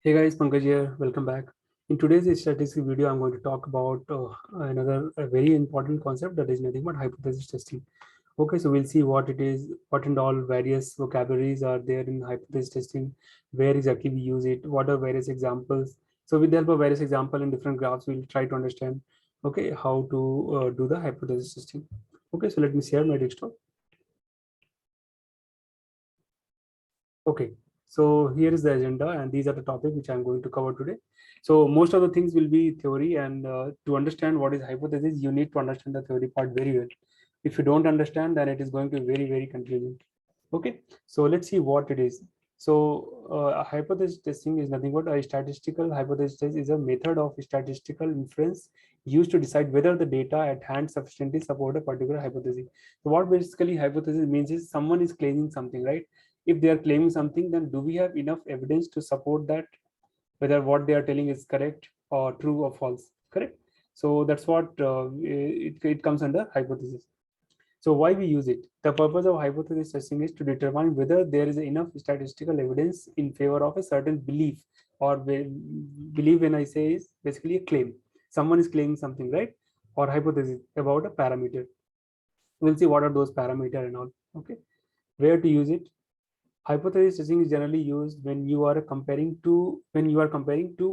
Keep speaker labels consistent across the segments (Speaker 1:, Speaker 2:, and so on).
Speaker 1: Hey guys, Pankaj here. Welcome back. In today's statistic video, I'm going to talk about another very important concept that is nothing but hypothesis testing. Okay, so we'll see what it is, what and all various vocabularies are there in hypothesis testing, where exactly we use it, what are various examples. So with the help of various examples and different graphs, we'll try to understand, okay, how to do the hypothesis testing. Okay, so let me share my desktop. Okay, so here is the agenda, and these are the topics which I'm going to cover today. So most of the things will be theory, and to understand what is hypothesis, you need to understand the theory part very well. If you don't understand, then it is going to be very, very confusing. Okay, so let's see what it is. So a hypothesis testing is nothing but a statistical hypothesis test is a method of statistical inference used to decide whether the data at hand sufficiently support a particular hypothesis. So what basically hypothesis means is someone is claiming something, right? If they are claiming something, then do we have enough evidence to support that, whether what they are telling is correct or true or false, correct? So that's what it comes under hypothesis. So why we use it? The purpose of hypothesis testing is to determine whether there is enough statistical evidence in favor of a certain belief, or belief when I say is basically a claim. Someone is claiming something, right? Or hypothesis about a parameter. We'll see what are those parameter and all. Okay, where to use it? Hypothesis testing is generally used when you are comparing two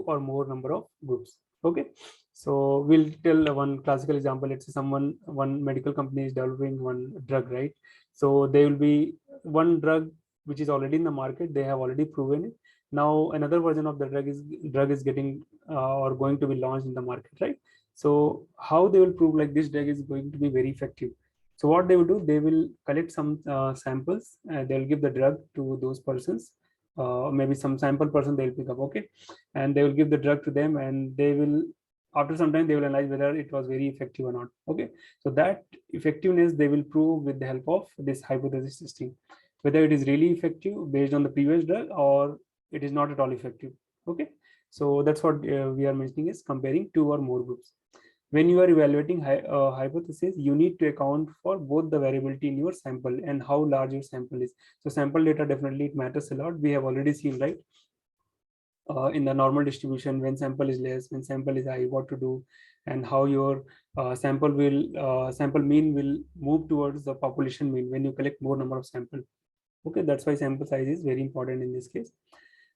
Speaker 1: or more number of groups. Okay, so we'll tell one classical example. Let's say one medical company is developing one drug, right? So there will be one drug which is already in the market. They have already proven it. Now another version of the drug is getting or going to be launched in the market, right? So how they will prove like this drug is going to be very effective? So what they will do, they will collect some samples. They'll give the drug to those persons. Maybe some sample person they'll pick up, okay, and they will give the drug to them, and they will, after some time, they will analyze whether it was very effective or not. Okay, so that effectiveness they will prove with the help of this hypothesis testing, whether it is really effective based on the previous drug or it is not at all effective. Okay, so that's what we are mentioning is comparing two or more groups. When you are evaluating hypothesis, you need to account for both the variability in your sample and how large your sample is. So sample data definitely it matters a lot. We have already seen, right, in the normal distribution, when sample is less, when sample is high, what to do, and how your sample mean will move towards the population mean when you collect more number of sample. Okay, that's why sample size is very important in this case.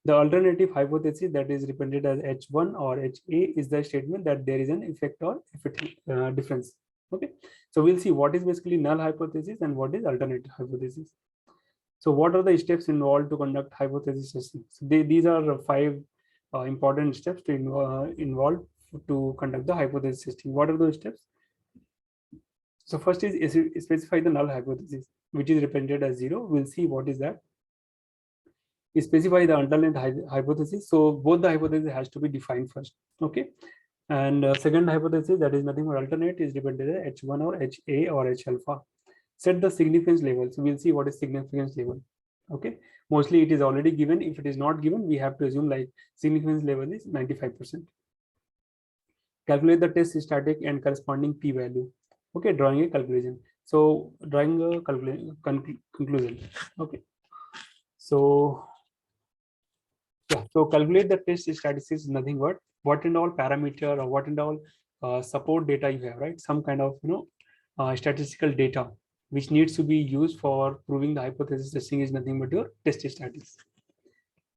Speaker 1: The alternative hypothesis that is represented as H1 or HA is the statement that there is an effect or effect difference. Okay, so we'll see what is basically null hypothesis and what is alternative hypothesis. So what are the steps involved to conduct hypothesis testing? So these are five important steps to involve to conduct the hypothesis testing. What are those steps? So first is specify the null hypothesis, which is represented as 0. We'll see what is that. Specify the underlying hypothesis. So both the hypothesis has to be defined first. Okay, and second hypothesis, that is nothing but alternate, is dependent on H1 or HA or H alpha. Set the significance level. So we'll see what is significance level. Okay, mostly it is already given. If it is not given, we have to assume like significance level is 95%. Calculate the test static and corresponding p-value. Okay, drawing a calculation. So drawing a conclusion. Okay, so yeah, so calculate the test statistics is nothing but what and all parameter or what and all support data you have, right? Some kind of statistical data which needs to be used for proving the hypothesis testing is nothing but your test statistics.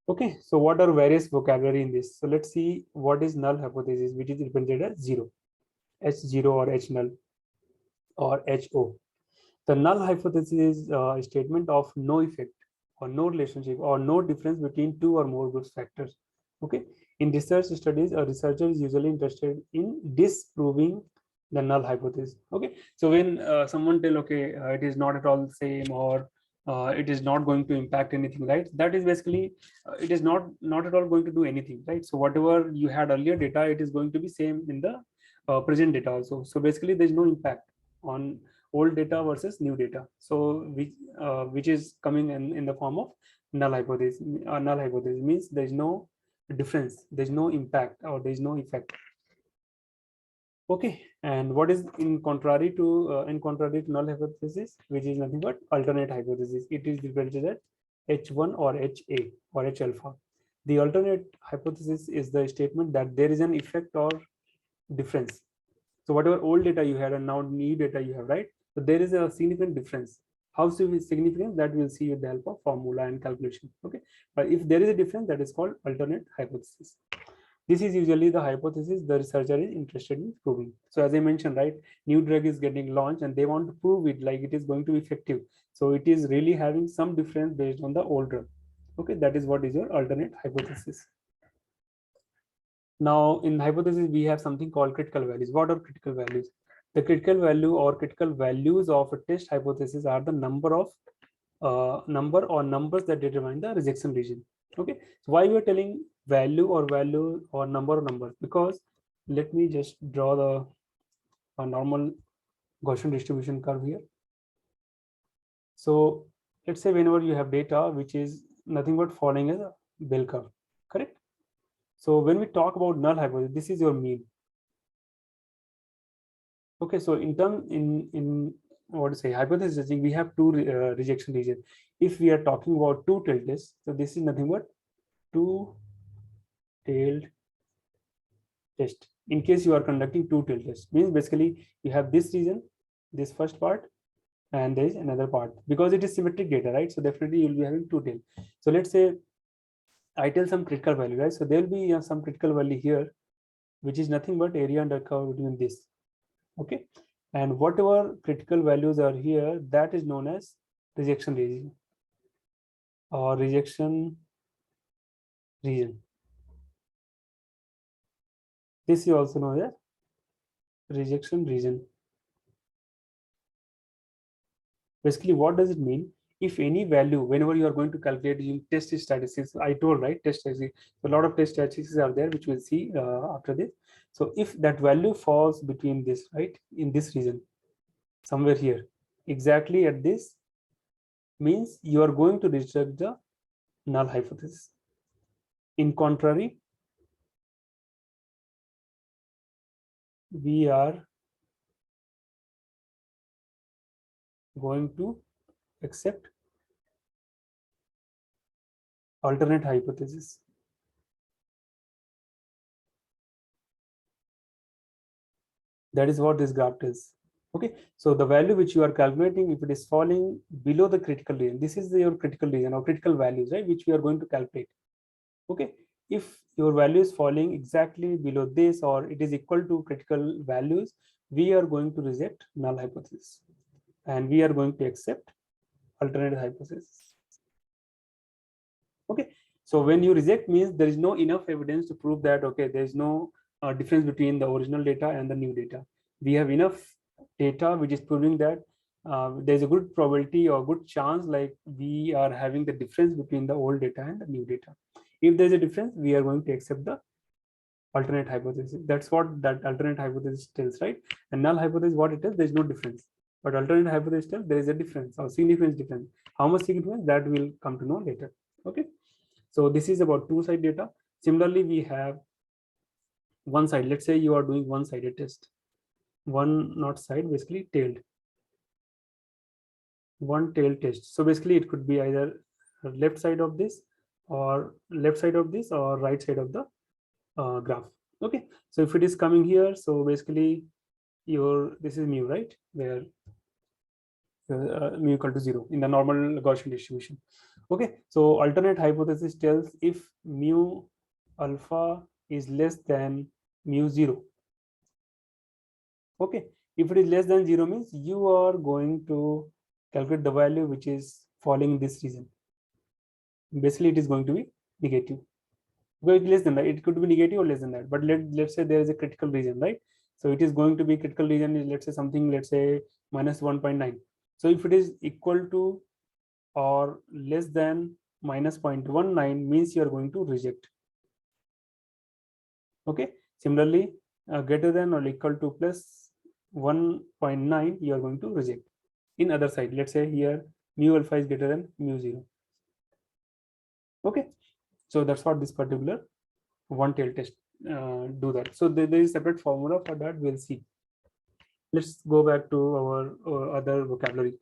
Speaker 1: Okay, so what are various vocabulary in this? So let's see what is null hypothesis, which is represented as 0, H0 or H null or HO. The null hypothesis is a statement of no effect or no relationship or no difference between two or more group factors. Okay, in research studies, a researcher is usually interested in disproving the null hypothesis. Okay, so when someone tell, okay, it is not at all the same, or it is not going to impact anything, right? That is basically it is not at all going to do anything, right? So whatever you had earlier data, it is going to be same in the present data also. So basically there is no impact on old data versus new data. So which is coming in the form of null hypothesis. Null hypothesis means there is no difference, there is no impact, or there is no effect. Okay, and what is in contrary to null hypothesis, which is nothing but alternate hypothesis. It is represented as H1 or HA or H alpha. The alternate hypothesis is the statement that there is an effect or difference. So whatever old data you had and now new data you have, right? So there is a significant difference. How significant, that we'll see with the help of formula and calculation. Okay, but if there is a difference, that is called alternate hypothesis. This is usually the hypothesis the researcher is interested in proving. So as I mentioned, right, new drug is getting launched and they want to prove it, like it is going to be effective. So it is really having some difference based on the old drug. Okay, that is what is your alternate hypothesis. Now in hypothesis, we have something called critical values. What are critical values? The critical value or critical values of a test hypothesis are the number of number or numbers that determine the rejection region. Okay, so why we are telling value or number or numbers? Because let me just draw the normal Gaussian distribution curve here. So let's say whenever you have data which is nothing but following a bell curve, correct? So when we talk about null hypothesis, this is your mean. Okay, so in what to say, hypothesis, we have two rejection region. If we are talking about two-tailed test, so this is nothing but two-tailed test. In case you are conducting two-tailed test, means basically you have this region, this first part, and there is another part, because it is symmetric data, right? So definitely you'll be having two-tailed. So let's say I tell some critical value, right? So there will be some critical value here, which is nothing but area under curve between this. Okay, and whatever critical values are here, that is known as rejection region or rejection region. This is also known as rejection region. Basically, what does it mean? If any value, whenever you are going to calculate using test statistics, I told, right, test statistics, so a lot of test statistics are there, which we'll see after this. So if that value falls between this, right, in this region, somewhere here, exactly at this, means you are going to reject the null hypothesis. In contrary, we are going to accept alternate hypothesis. That is what this graph is. Okay, so the value which you are calculating, if it is falling below the critical region, this is your critical region or critical values, right, which we are going to calculate. Okay, if your value is falling exactly below this or it is equal to critical values, we are going to reject null hypothesis and we are going to accept alternate hypothesis. Okay, so when you reject, means there is no enough evidence to prove that, okay, there is no difference between the original data and the new data. We have enough data which is proving that there's a good probability or good chance, like we are having the difference between the old data and the new data. If there's a difference, we are going to accept the alternate hypothesis. That's what that alternate hypothesis tells, right? And null hypothesis, what it tells, there's no difference. But alternate hypothesis tells there is a difference or significance difference. How much significance, that will come to know later. Okay, so this is about two-side data. Similarly, we have one side. Let's say you are doing one-sided test. One not side, basically tailed. One tail test. So basically it could be either left side of this or left side of this or right side of the graph. Okay, so if it is coming here, so basically your this is mu, right, where mu equal to 0 in the normal Gaussian distribution. Okay, so alternate hypothesis tells if mu alpha is less than mu 0. Okay, if it is less than 0, means you are going to calculate the value which is falling in this region. Basically it is going to be negative, because less than that, it could be negative or less than that, but let's say there is a critical region, right? So it is going to be critical region is, let's say something, let's say minus 1.9. so if it is equal to or less than minus 0.19, means you are going to reject. Okay, similarly greater than or equal to plus 1.9, you are going to reject. In other side, let's say here mu alpha is greater than mu 0. Okay, so that's what this particular one tail test do that. So there is separate formula for that, we'll see. Let's go back to our other vocabulary.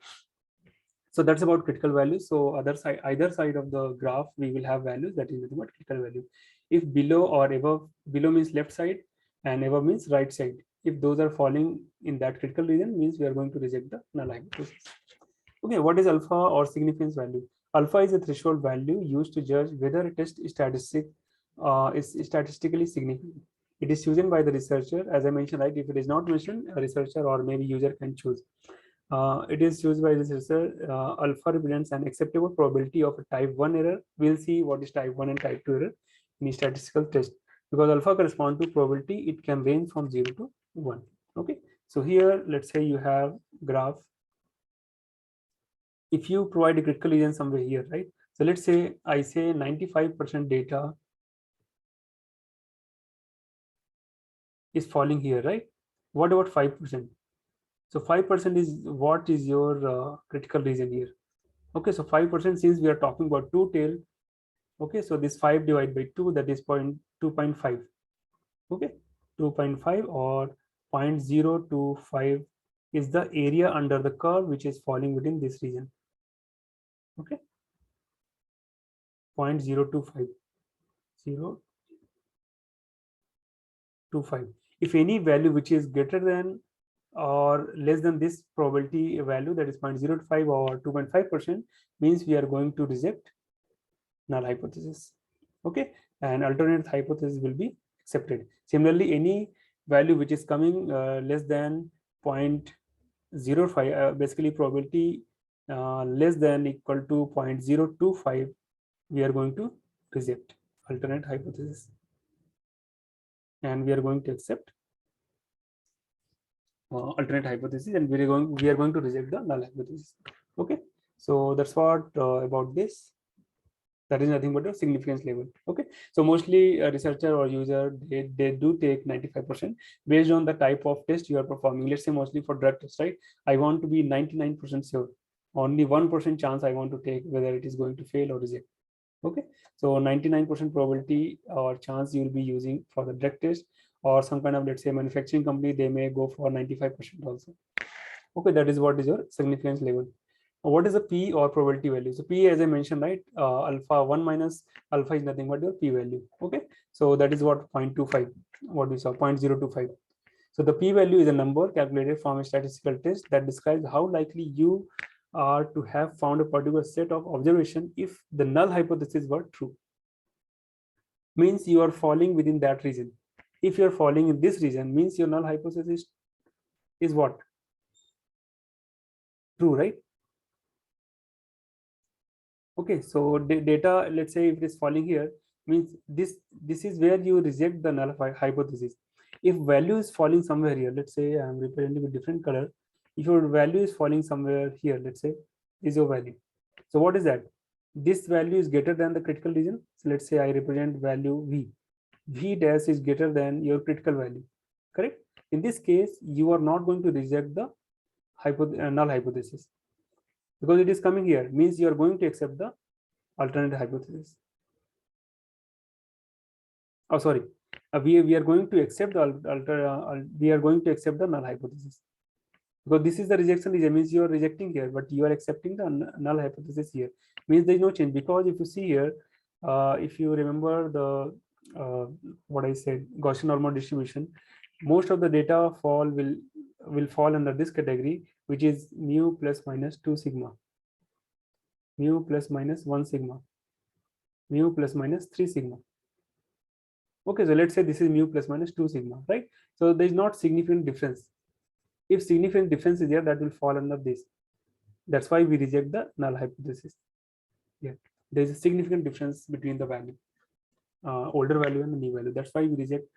Speaker 1: So that's about critical values. So either side of the graph, we will have values that is nothing but critical value. If below or above, below means left side and above means right side. If those are falling in that critical region, means we are going to reject the null hypothesis. Okay, what is alpha or significance value? Alpha is a threshold value used to judge whether a test is statistically significant. It is chosen by the researcher. As I mentioned, right? If it is not mentioned, a researcher or maybe user can choose. It is used by the researcher. Alpha represents an acceptable probability of a type 1 error. We'll see what is type 1 and type 2 error in a statistical test. Because alpha corresponds to probability, it can range from 0 to 1. Okay, so here, let's say you have graph. If you provide a critical region somewhere here, right? So let's say I say 95% data is falling here, right? What about 5%? So 5% is what is your critical region here? Okay, so 5%, since we are talking about two tail. Okay, so this 5 divided by 2, that is 2.5. Okay, 2.5 or 0.025 is the area under the curve which is falling within this region. Okay, 0.025. 0.25. If any value which is greater than or less than this probability value, that is 0.05 or 2.5%, means we are going to reject null hypothesis. Okay, and alternate hypothesis will be accepted. Similarly, any value which is coming less than 0.05, basically probability less than equal to 0.025, we are going to reject alternate hypothesis, and we are going to accept alternate hypothesis, and we are going to reject the null hypothesis. Okay, so that's what about this. That is nothing but a significance level. Okay, so mostly a researcher or user, they do take 95% based on the type of test you are performing. Let's say mostly for drug test, right? I want to be 99% sure. Only 1% chance I want to take whether it is going to fail or reject. Okay, so 99% probability or chance you will be using for the drug test, or some kind of, let's say, manufacturing company, they may go for 95% also. Okay, that is what is your significance level. What is the p or probability value? So p, as I mentioned, right, alpha 1 minus alpha is nothing but your p value. Okay, so that is what 0.25, what we saw 0.025. So the p value is a number calculated from a statistical test that describes how likely you are to have found a particular set of observation if the null hypothesis were true. Means you are falling within that region. If you are falling in this region, means your null hypothesis is what? True, right? Okay, so data, let's say if it is falling here, means this is where you reject the null hypothesis. If value is falling somewhere here, let's say I'm representing with different color. If your value is falling somewhere here, let's say is your value. So what is that? This value is greater than the critical region. So let's say I represent value v. V dash is greater than your critical value, correct? In this case, you are not going to reject the null hypothesis, because it is coming here, means you are going to accept the alternate hypothesis. Oh, sorry, we are going to accept the we are going to accept the null hypothesis, because this is the rejection region, means you are rejecting here, but you are accepting the null hypothesis here, means there is no change. Because if you see here, if you remember the what I said, Gaussian normal distribution, most of the data will fall under this category, which is mu plus minus 2 sigma, mu plus minus 1 sigma, mu plus minus 3 sigma. Okay, so let's say this is mu plus minus 2 sigma, right? So there is not significant difference. If significant difference is there, that will fall under this. That's why we reject the null hypothesis. Yeah, there is a significant difference between the value, older value and the new value. That's why we reject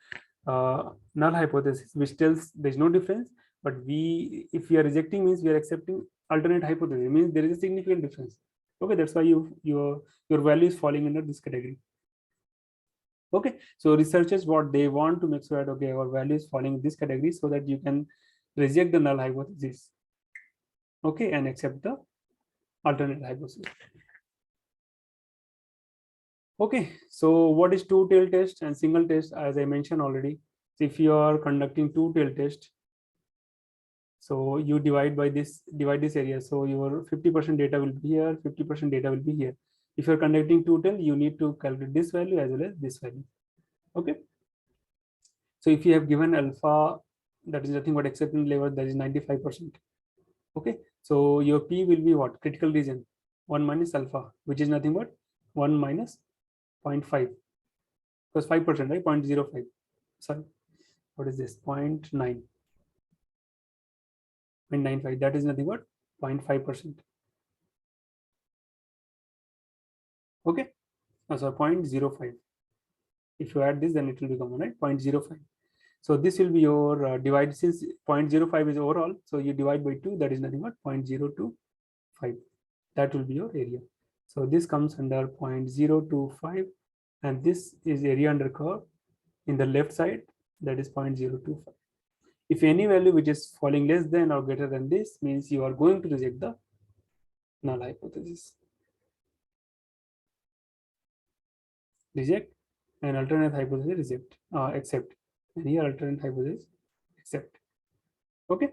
Speaker 1: null hypothesis, which tells there is no difference. But if we are rejecting, means we are accepting alternate hypothesis, means there is a significant difference. Okay, that's why your value is falling under this category. Okay, so researchers, what they want to make sure that, okay, our value is falling in this category, so that you can reject the null hypothesis, okay, and accept the alternate hypothesis. Okay, so what is two-tailed test and single test? As I mentioned already, if you are conducting two-tailed test, So you divide this area. So your 50% data will be here, 50% data will be here. If you're conducting total, you need to calculate this value as well as this value. Okay. So if you have given alpha, that is nothing but acceptance level, that is 95%. Okay. So your P will be what? Critical region, 1 minus alpha, which is nothing but 1 minus 0.5, because 5%, right? 0.05. Sorry, what is this? 0.9. 0.95, that is nothing but 0.5%. Okay. So 0.05. If you add this, then it will become, right, 0.05. So this will be your divide, since 0.05 is overall, so you divide by 2, that is nothing but 0.025. That will be your area. So this comes under 0.025, and this is area under curve in the left side, that is 0.025. If any value which is falling less than or greater than this, means you are going to reject the null hypothesis. Reject, and alternate hypothesis reject, accept. And here alternate hypothesis accept. Okay.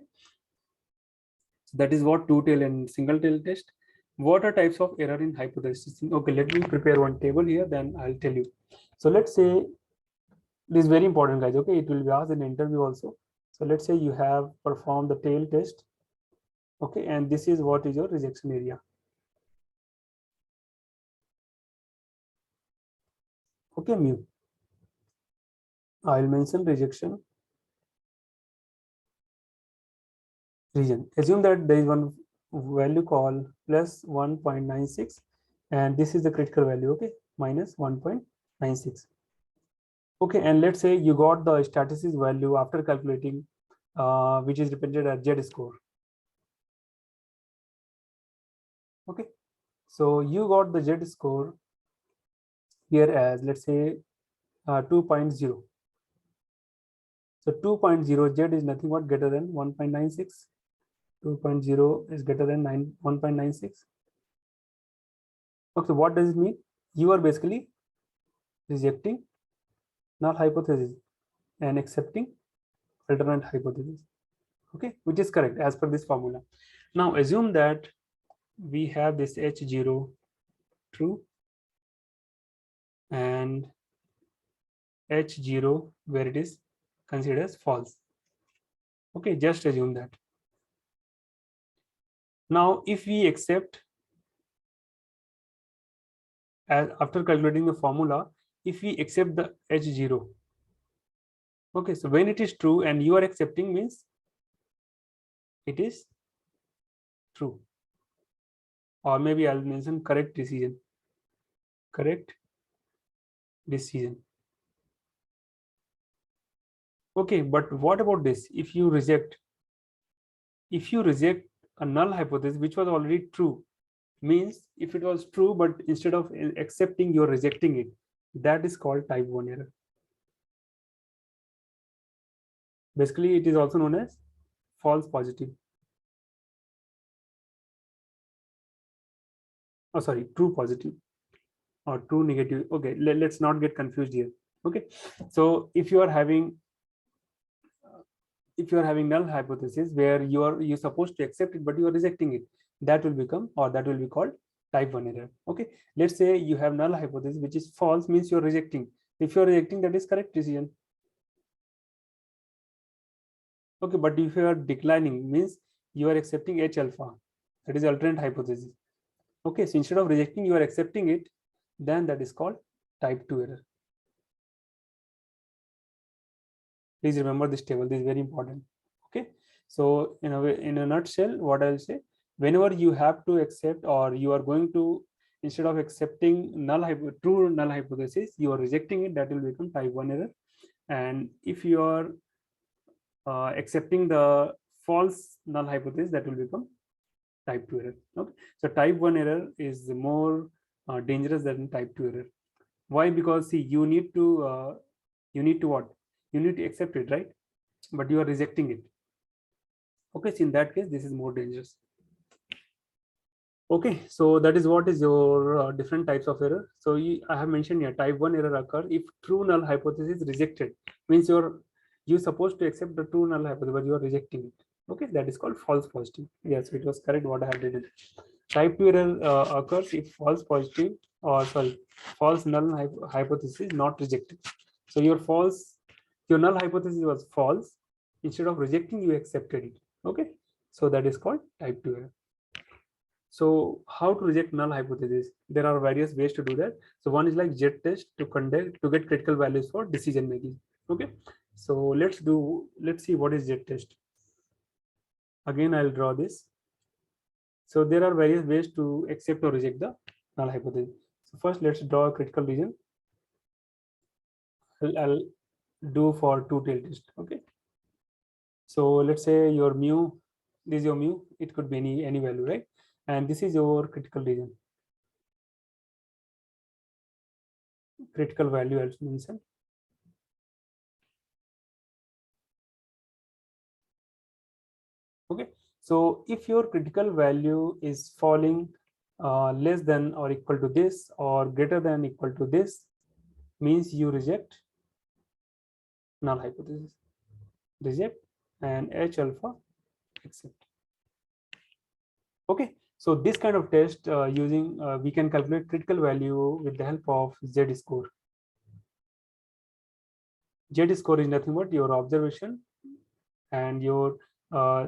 Speaker 1: So that is what two-tail and single-tail test. What are types of error in hypothesis? Okay, let me prepare one table here, then I'll tell you. So let's say, this is very important, guys. Okay, it will be asked in interview also. So let's say you have performed the tail test. Okay, and this is what is your rejection area. Okay, mu. I'll mention rejection region. Assume that there is one value called plus 1.96, and this is the critical value. Okay, minus 1.96. Okay, and let's say you got the statistics value after calculating, which is represented as Z score. Okay, so you got the Z score here as, let's say, 2.0. So 2.0 Z is nothing but greater than 1.96. 2.0 is greater than 1.96. Okay, what does it mean? You are basically rejecting null hypothesis and accepting alternate hypothesis. Okay, which is correct as per this formula. Now assume that we have this H0 true and H0 where it is considered as false. Okay, just assume that. Now if we accept, as after calculating the formula, if we accept the H0, okay, so when it is true and you are accepting, means it is true, or maybe I'll mention correct decision. Correct decision. Okay, but what about this? If you reject a null hypothesis which was already true, means if it was true but instead of accepting, you're rejecting it, that is called type 1 error. Basically it is also known as false positive. Oh, sorry, true positive or true negative. Okay, let's not get confused here. Okay, so if you are having null hypothesis where you're supposed to accept it but you are rejecting it, that will become, or that will be called type 1 error. Okay, let's say you have null hypothesis which is false, means you're rejecting. If you're rejecting, that is correct decision. Okay, but if you are declining, means you are accepting H alpha, that is alternate hypothesis. Okay, so instead of rejecting, you are accepting it, then that is called type 2 error. Please remember this table, this is very important. Okay, so in a nutshell, what I'll say, whenever you have to accept, or you are going to, instead of accepting true null hypothesis, you are rejecting it, that will become type 1 error. And if you are accepting the false null hypothesis, that will become type 2 error. Okay, so type 1 error is more dangerous than type 2 error. Why? Because see, you need to what? You need to accept it, right? But you are rejecting it. Okay, so in that case, this is more dangerous. Okay, so that is what is your different types of error. So I have mentioned here, type 1 error occur if true null hypothesis is rejected. Means you're supposed to accept the true null hypothesis, but you are rejecting it. Okay, that is called false positive. Yes, it was correct what I have written. Type 2 error occurs if false positive, or sorry, false null hypothesis is not rejected. So your null hypothesis was false. Instead of rejecting, you accepted it. Okay, so that is called type 2 error. So how to reject null hypothesis? There are various ways to do that. So one is like Z test to conduct to get critical values for decision making. Okay, so let's see what is Z test. Again, I'll draw this. So there are various ways to accept or reject the null hypothesis. So first, let's draw a critical region. I'll do for two-tailed test. Okay. So let's say your mu, this is your mu. It could be any value, right? And this is your critical region. Critical value also mentioned. Okay. So if your critical value is falling less than or equal to this or greater than equal to this, means you reject null hypothesis. Reject, and H alpha accept. Okay, so this kind of test we can calculate critical value with the help of Z score. Z score is nothing but your observation, and your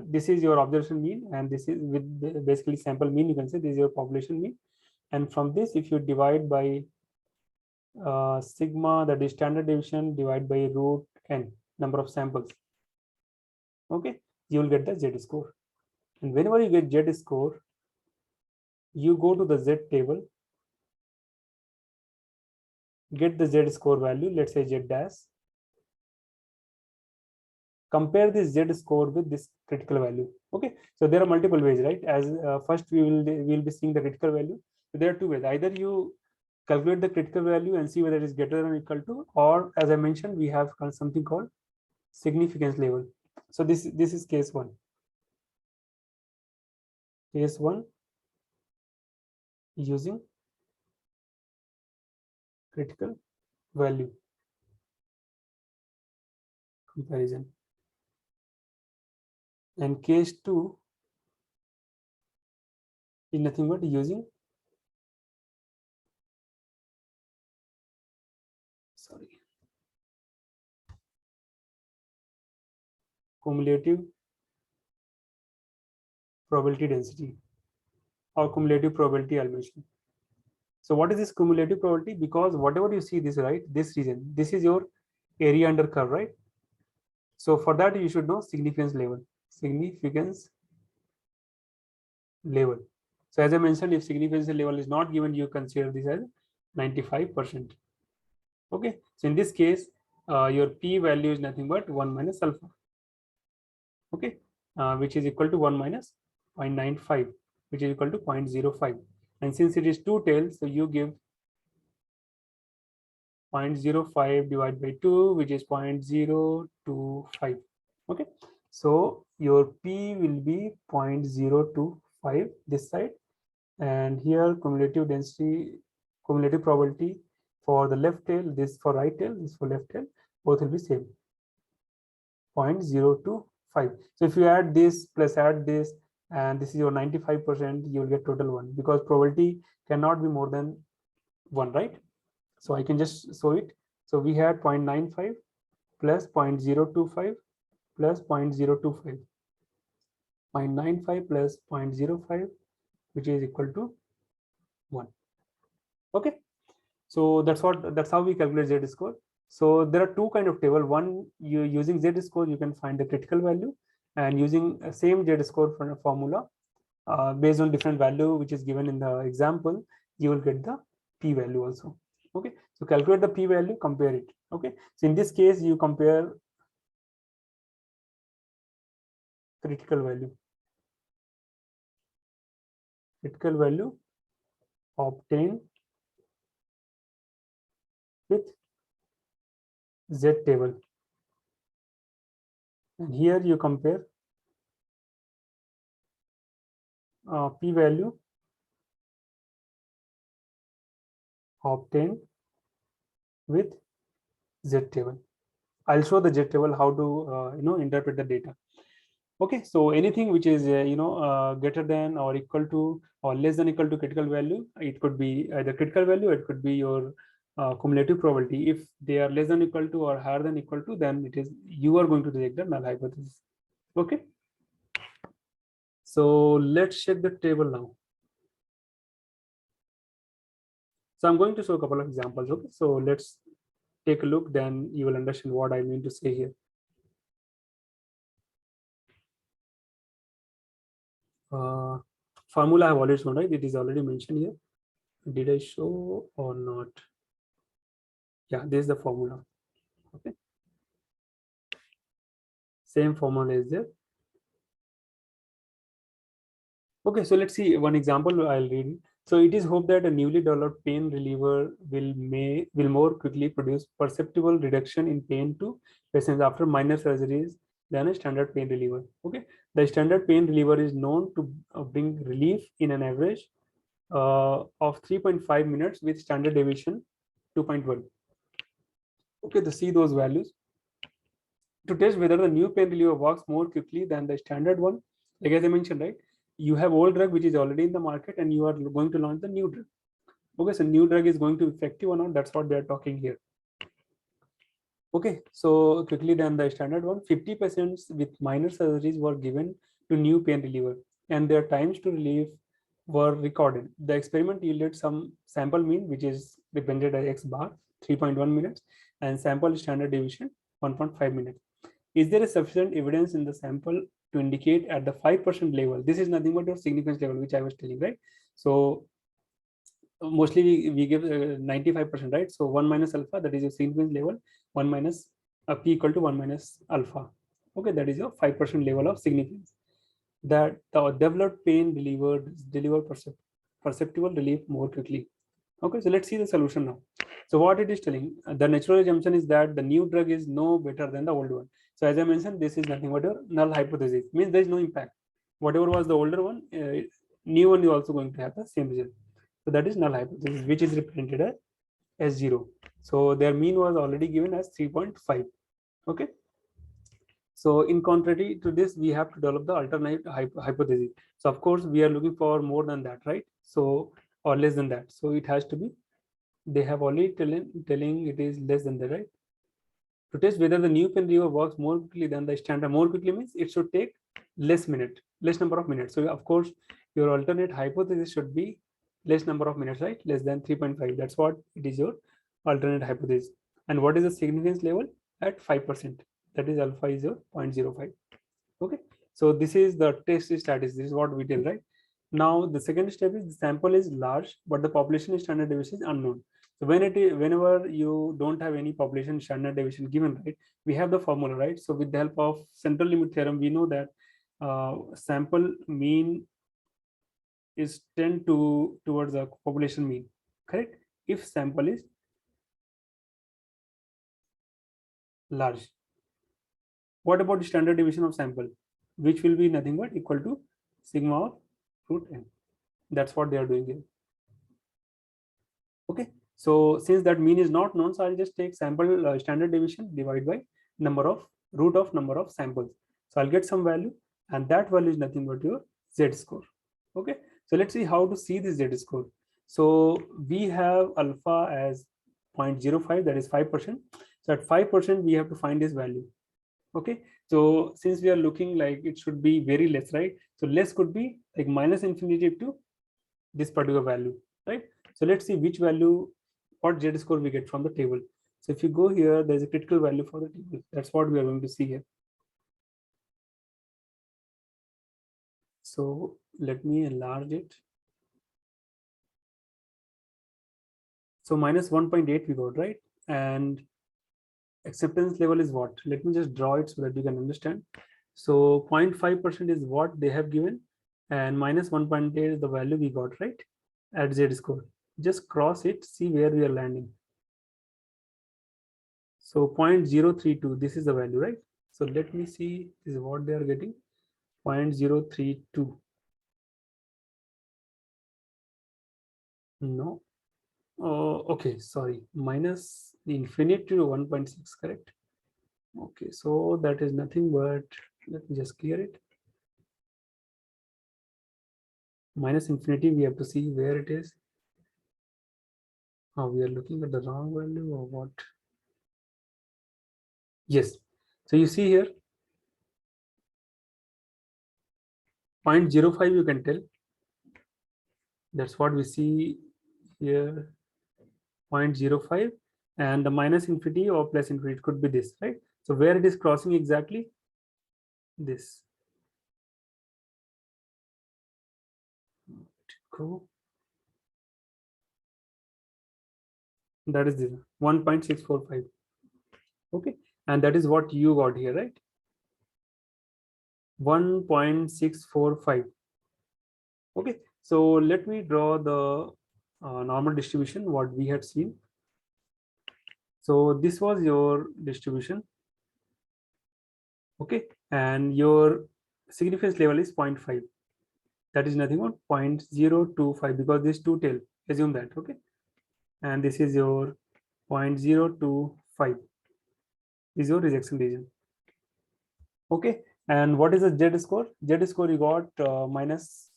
Speaker 1: this is your observation mean, and this is with basically sample mean. You can say this is your population mean, and from this, if you divide by sigma, that is standard deviation, divide by root n, number of samples. Okay, you will get the Z score, and whenever you get Z score, you go to the Z table, get the Z score value, let's say Z dash, compare this Z score with this critical value. Okay, so there are multiple ways, right? As first we will be seeing the critical value. So there are two ways. Either you calculate the critical value and see whether it is greater than or equal to, or as I mentioned, we have something called significance level. So this is case one. Case one, using critical value comparison, and case two is nothing but using cumulative probability density or cumulative probability elevation. So what is this cumulative probability? Because whatever you see this, right, this region, this is your area under curve, right? So for that you should know significance level. Significance level. So as I mentioned, if significance level is not given, you consider this as 95%. Okay. So in this case, your p value is nothing but 1 minus alpha. Okay, which is equal to 1 minus 0.95, which is equal to 0.05. And since it is two tails, so you give 0.05 divided by 2, which is 0.025. Okay, so your p will be 0.025 this side, and here cumulative density, cumulative probability for the left tail, this for right tail, this for left tail, both will be same, 0.025. So if you add this plus add this, and this is your 95%, you will get total 1, because probability cannot be more than 1, right? So I can just show it. So we had 0.95 plus 0.025 plus 0.025. 0.95 plus 0.05, which is equal to 1. Okay, so that's how we calculate Z score. So there are two kind of table. One, you using Z score, you can find the critical value, and using same Z score formula based on different value which is given in the example, you will get the p value also. Okay, so calculate the p value, compare it. Okay, so in this case you compare critical value obtained with Z table, and here you compare p value obtained with Z table. I'll show the Z table how to interpret the data. Okay, so anything which is greater than or equal to or less than equal to critical value, it could be either critical value, it could be your cumulative probability. If they are less than equal to or higher than equal to, then it is you are going to reject the null hypothesis. Okay, so let's check the table now. So I'm going to show a couple of examples. Okay, so let's take a look, then you will understand what I mean to say here. Formula I have already shown, right? It is already mentioned here. Did I show or not? Yeah, this is the formula. Okay, same formula is there. Okay, so let's see one example. I'll read it. So it is hoped that a newly developed pain reliever will more quickly produce perceptible reduction in pain to patients after minor surgeries than a standard pain reliever. Okay, the standard pain reliever is known to bring relief in an average of 3.5 minutes with standard deviation 2.1. Okay, to see those values, to test whether the new pain reliever works more quickly than the standard one, like as I mentioned, right? You have old drug which is already in the market and you are going to launch the new drug. Okay, so new drug is going to be effective or not, that's what they are talking here. Okay, so quickly than the standard one, 50 patients with minor surgeries were given to new pain reliever and their times to relief were recorded. The experiment yielded some sample mean, which is represented as x bar, 3.1 minutes, and sample standard deviation, 1.5 minutes. Is there a sufficient evidence in the sample to indicate at the 5% level? This is nothing but your significance level, which I was telling, right? So mostly we give 95%, right? So 1 minus alpha, that is your significance level, 1 minus p equal to 1 minus alpha. Okay, that is your 5% level of significance. That the developed pain deliver perceptible relief more quickly. Okay, so let's see the solution now. So what it is telling, the natural assumption is that the new drug is no better than the old one. So as I mentioned, this is nothing but your null hypothesis, means there is no impact. Whatever was the older one, new one is also going to have the same result. So that is null hypothesis, which is represented as S0. So their mean was already given as 3.5. Okay. So in contrary to this, we have to develop the alternate hypothesis. So of course, we are looking for more than that, right? So or less than that. So it has to be, they have already telling it is less than that, right? To test whether the new pen reliever works more quickly than the standard. More quickly means it should take less number of minutes. So of course, your alternate hypothesis should be less number of minutes, right? Less than 3.5. That's what it is, your alternate hypothesis. And what is the significance level? At 5%. That is alpha is your 0.05. Okay. So this is the test status. This is what we tell, right? Now the second step is the sample is large, but the population standard deviation is unknown. So whenever you don't have any population standard deviation given, right, we have the formula, right? So with the help of central limit theorem, we know that sample mean is tend to towards the population mean, correct? If sample is large. What about the standard deviation of sample, which will be nothing but equal to sigma of root n. That's what they are doing here. Okay, so since that mean is not known, so I'll just take sample standard deviation divided by root of number of samples. So I'll get some value, and that value is nothing but your z score. Okay, so let's see how to see this z score. So we have alpha as 0.05, that is 5%. So at 5%, we have to find this value. Okay, so since we are looking like it should be very less, right? So less could be like minus infinity to this particular value, right? So let's see which value, what z score we get from the table. So if you go here, there's a critical value for the table. That's what we are going to see here. So let me enlarge it. So minus 1.8 we got, right? And acceptance level is what? Let me just draw it so that you can understand. So 0.5% is what they have given, and minus 1.8 is the value we got, right? At z score. Just cross it, see where we are landing. So 0.032, this is the value, right? So let me see, this is what they are getting, 0.032. No. Okay, sorry, minus the infinity to 1.6, correct? Okay, so that is nothing but, let me just clear it. minus infinity, we have to see where it is. Oh, we are looking at the wrong value or what? Yes. So you see here 0.05 you can tell. That's what we see here, 0.05, and the minus infinity or plus infinity could be this, right? So where it is crossing exactly this. Cool. That is this 1.645. Okay, and that is what you got here, right? 1.645. Okay, so let me draw the normal distribution what we had seen. So this was your distribution. Okay, and your significance level is 0.5. That is nothing but 0.025 because this two tail, assume that. Okay, and this is your 0.025 is your rejection region. Okay, and what is the Z score? Z score you got minus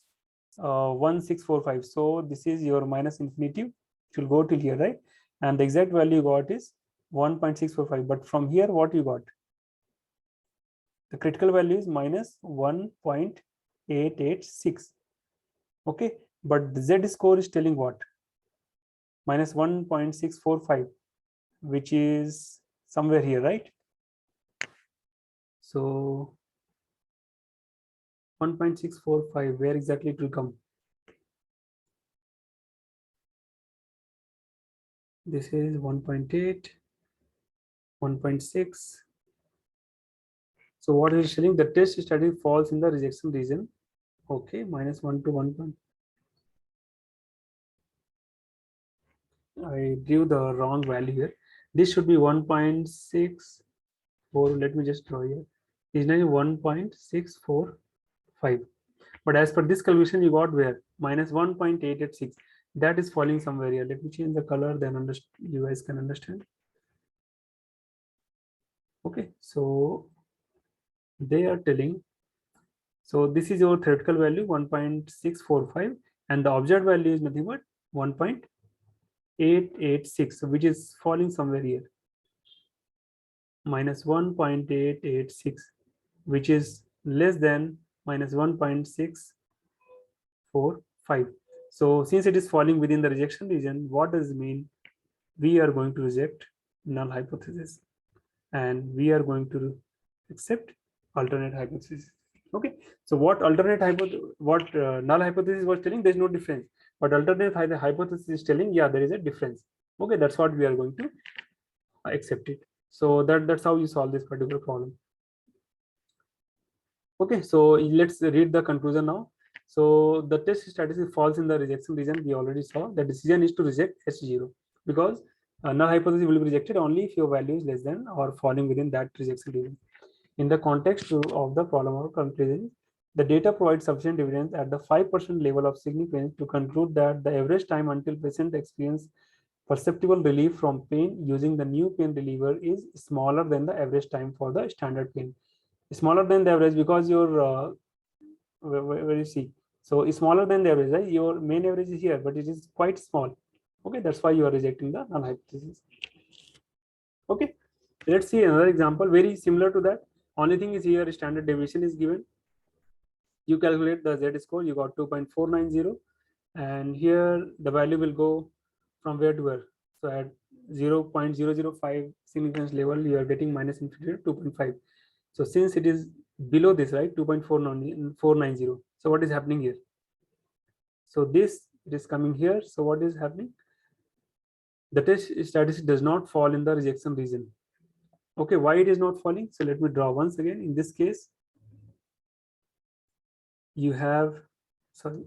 Speaker 1: 1645. So this is your minus infinity. It will go till here, right? And the exact value you got is 1.645. But from here, what you got? The critical value is minus 1.886. Okay, but the Z score is telling what? Minus 1.645, which is somewhere here, right? So 1.645, where exactly it will come? This is 1.8, 1.6. So what is showing? The test study falls in the rejection region. Okay, minus 1 to 1. I drew the wrong value here. This should be 1.64. Let me just draw here. Is now 1.645. But as per this calculation, you got where? Minus 1.886. That is falling somewhere here. Let me change the color, then you guys can understand. Okay, so they are telling, so this is your theoretical value 1.645, and the observed value is nothing but 1.886, which is falling somewhere here, minus 1.886, which is less than minus 1.645. So since it is falling within the rejection region, what does it mean? We are going to reject null hypothesis and we are going to accept alternate hypothesis. Okay, so what null hypothesis was telling, there's no difference, but alternate hypothesis is telling, yeah, there is a difference. Okay, that's what we are going to accept it. So that's how you solve this particular problem. Okay, so let's read the conclusion now. So the test statistic falls in the rejection region. We already saw the decision is to reject H0 because null hypothesis will be rejected only if your value is less than or falling within that rejection region. In the context of the problem or conclusion, the data provides sufficient evidence at the 5% level of significance to conclude that the average time until patient experience perceptible relief from pain using the new pain reliever is smaller than the average time for the standard pain. Smaller than the average because your where you see, so it's smaller than the average, right? Your main average is here, but it is quite small. Okay, that's why you are rejecting the null hypothesis. Okay, let's see another example very similar to that. Only thing is here standard deviation is given. You calculate the Z score, you got 2.490, and here the value will go from where to where. So at 0.005 significance level, you are getting minus infinity to 2.5. So since it is below this, right, 2.490, so what is happening here? So this, it is coming here. So what is happening? The test statistic does not fall in the rejection region. Okay, why it is not falling? So let me draw once again. In this case, you have, sorry,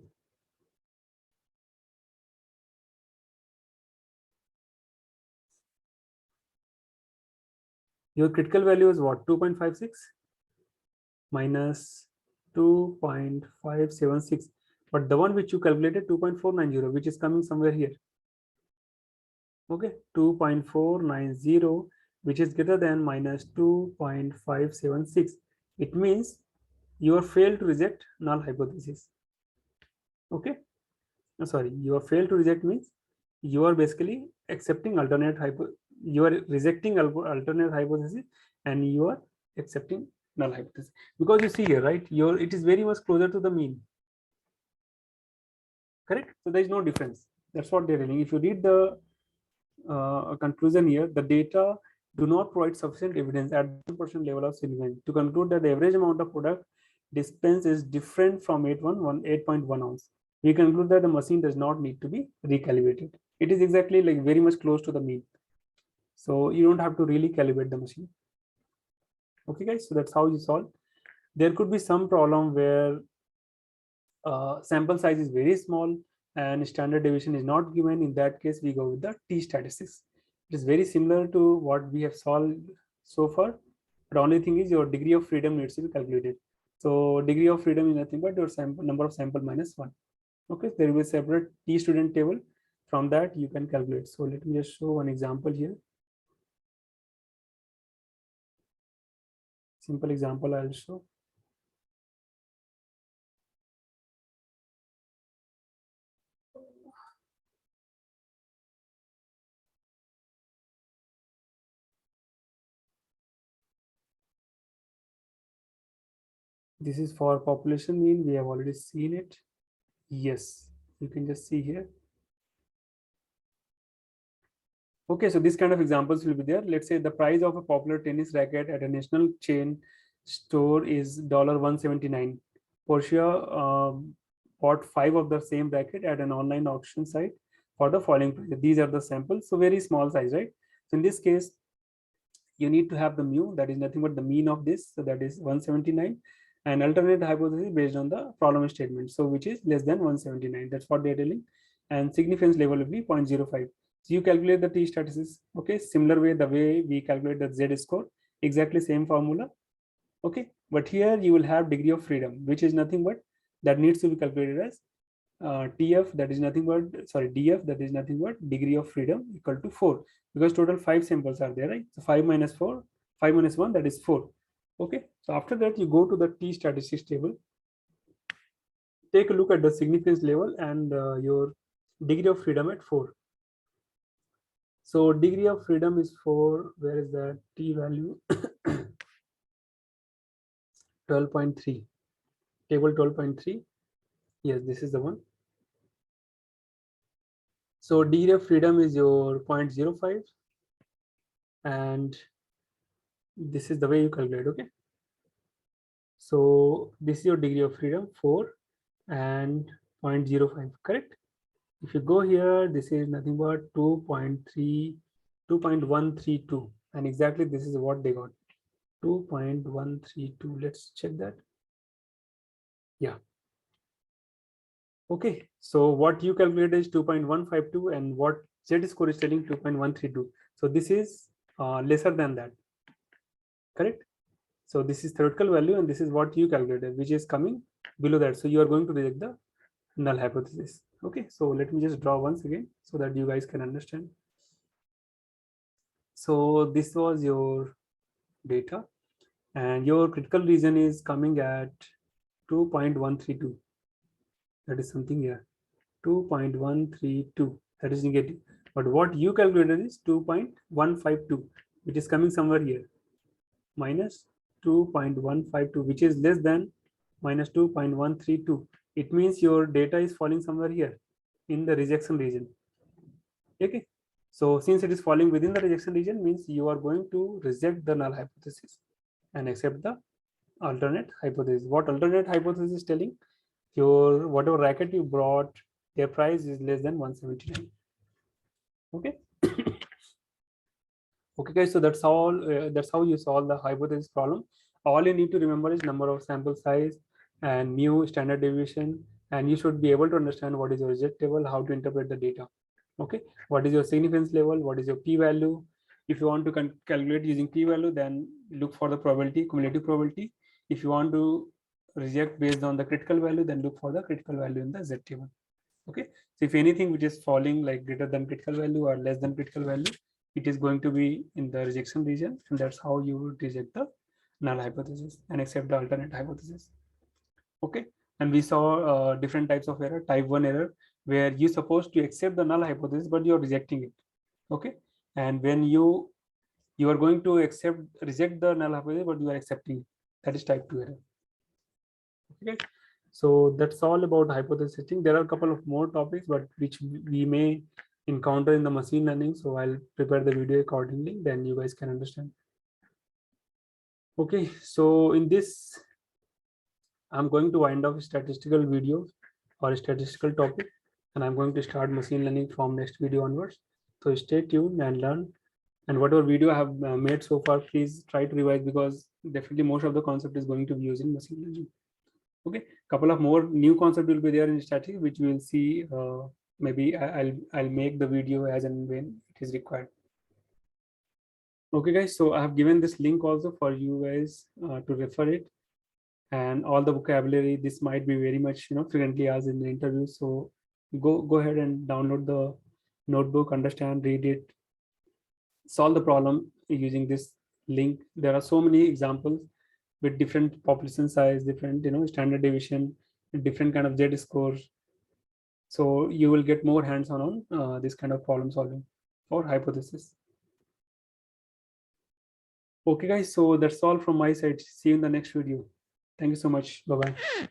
Speaker 1: your critical value is what? 2.56 minus 2.576. But the one which you calculated, 2.490, which is coming somewhere here. Okay, 2.490, which is greater than minus 2.576. It means you are failed to reject null hypothesis. Okay, sorry, you are failed to reject means you are basically accepting alternate you are rejecting alternate hypothesis, and you are accepting null hypothesis, because you see here, right, your it is very much closer to the mean, correct? So there is no difference. That's what they're telling. If you read the conclusion here, the data do not provide sufficient evidence at the percent level of significance to conclude that the average amount of product dispensed is different from 8.1 ounce. We conclude that the machine does not need to be recalibrated. It is exactly like very much close to the mean. So you don't have to really calibrate the machine. Okay, guys, so that's how you solve. There could be some problem where sample size is very small and standard deviation is not given. In that case, we go with the t statistics. It is very similar to what we have solved so far. The only thing is your degree of freedom needs to be calculated. So degree of freedom is nothing but your sample number of sample minus 1. Okay, there will be a separate t student table. From that you can calculate. So let me just show one example here. Simple example I'll show. This is for population mean. We have already seen it. Yes, you can just see here. Okay, so this kind of examples will be there. Let's say the price of a popular tennis racket at a national chain store is $179. Porsche bought 5 of the same racket at an online auction site for the following price. These are the samples, so very small size, right? So in this case, you need to have the mu, that is nothing but the mean of this, so that is 179, and alternate hypothesis based on the problem statement, so which is less than 179. That's what they're telling, and significance level will be 0.05. So you calculate the t statistics. Okay, similar way the way we calculate the z score, exactly same formula. Okay, but here you will have degree of freedom, which is nothing but that needs to be calculated as TF, that is nothing but, sorry, DF, that is nothing but degree of freedom equal to 4, because total 5 samples are there, right? So 5 minus 4, 5 minus 1, that is 4. Okay, so after that you go to the t statistics table, take a look at the significance level and your degree of freedom at 4. So degree of freedom is 4. Where is the t value? 12.3, table 12.3. Yes, this is the one. So degree of freedom is your 0.05, and this is the way you calculate. Okay, so this is your degree of freedom 4 and 0.05, correct? If you go here, this is nothing but 2.132, and exactly this is what they got, 2.132. Let's check that. Yeah. Okay, so what you calculated is 2.152, and what Z score is telling 2.132. So this is lesser than that, correct? So this is theoretical value, and this is what you calculated, which is coming below that. So you are going to reject the null hypothesis. Okay, so let me just draw once again so that you guys can understand. So this was your data, and your critical region is coming at 2.132. That is something here, 2.132. That is negative. But what you calculated is 2.152, which is coming somewhere here, minus 2.152, which is less than minus 2.132. It means your data is falling somewhere here in the rejection region. Okay, so since it is falling within the rejection region, means you are going to reject the null hypothesis and accept the alternate hypothesis. What alternate hypothesis is telling? Your whatever racket you brought, their price is less than 179. Okay. Okay, guys, so that's all. That's how you solve the hypothesis problem. All you need to remember is number of sample size and mu, standard deviation, and you should be able to understand what is your reject table, how to interpret the data. Okay, what is your significance level, what is your p-value. If you want to calculate using p-value, then look for the probability, cumulative probability. If you want to reject based on the critical value, then look for the critical value in the z table. Okay, so if anything which is falling like greater than critical value or less than critical value, it is going to be in the rejection region, and that's how you would reject the null hypothesis and accept the alternate hypothesis. Okay, And we saw different types of error. Type 1 error, where you're supposed to accept the null hypothesis, but you're rejecting it. Okay. And when you are going to reject the null hypothesis, but you are accepting it. That is type 2 error. Okay. So that's all about hypothesis testing. There are a couple of more topics, but which we may encounter in the machine learning. So I'll prepare the video accordingly, then you guys can understand. Okay, so in this, I'm going to wind up a statistical video or a statistical topic, and I'm going to start machine learning from next video onwards. So stay tuned and learn. And whatever video I have made so far, please try to revise, because definitely most of the concept is going to be used in machine learning. Okay, couple of more new concept will be there in statistics, which we will see. Maybe I'll make the video as and when it is required. Okay, guys. So I have given this link also for you guys to refer it, and all the vocabulary. This might be very much frequently asked in the interview. So go ahead and download the notebook, understand, read it, solve the problem using this link. There are so many examples with different population size, different standard deviation, different kind of Z scores. So you will get more hands-on on this kind of problem solving for hypothesis. Okay, guys. So that's all from my side. See you in the next video. Thank you so much. Bye bye.